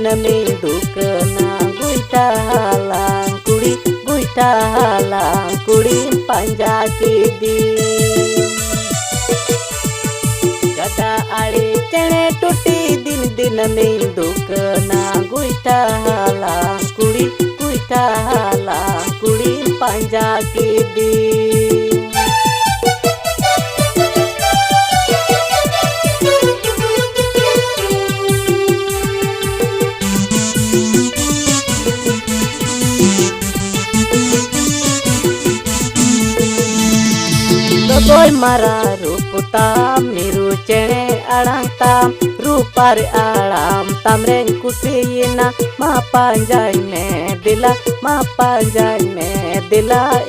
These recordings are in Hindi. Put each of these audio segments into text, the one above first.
दिन में दुकना गुइटा हालां कुड़ी पंजा की दी गदा आड़े चने टूटी दिन में दुकना गुइटा हालां कुड़ी पंजा की दी Boy mara ruputa miru cene alang tam rupar alam tamreng kusina ma panjai me dila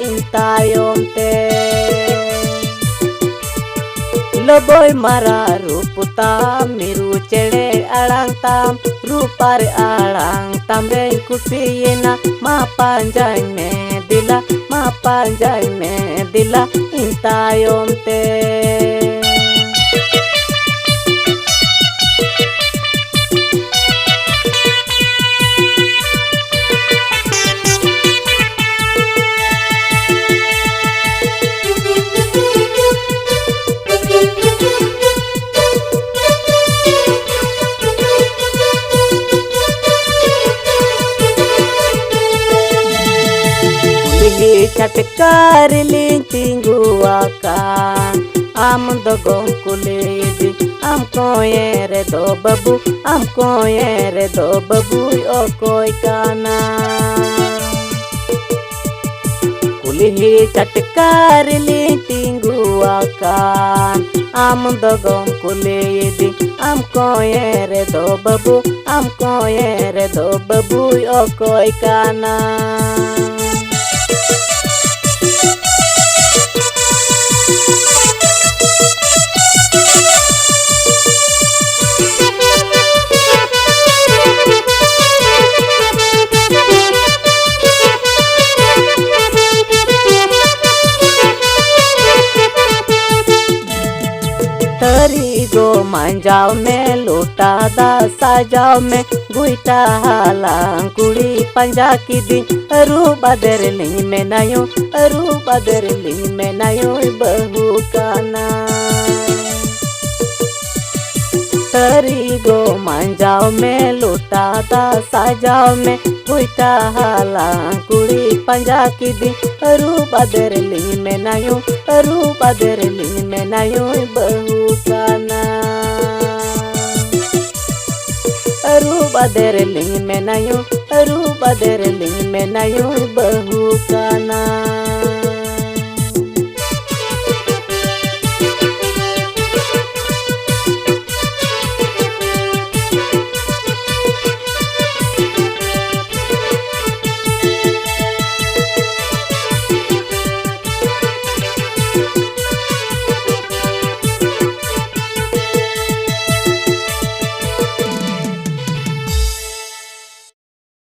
intayom te lo boy mara ruputa miru cene alang tam rupar alang tamreng kusina ma panjai me dila intayom te चटकार tinggu akan am dogong kuledi am koyere do babu o koy kana kulihi चटकार tinggu akan am dogong kuledi am koyere do babu o koy kana तरी गो मंजाव में लोटा दा साजाव में गुइटा हालां कुड़ी पंजा की दी अरू बदरली में नयो बहू काना तरी गो मंजाव में लोटा दा साजाव में गुइटा हालां कुड़ी पंजा की दी अरू बदरली में नयो बहू काना अरू बदरली में नयो बहू काना।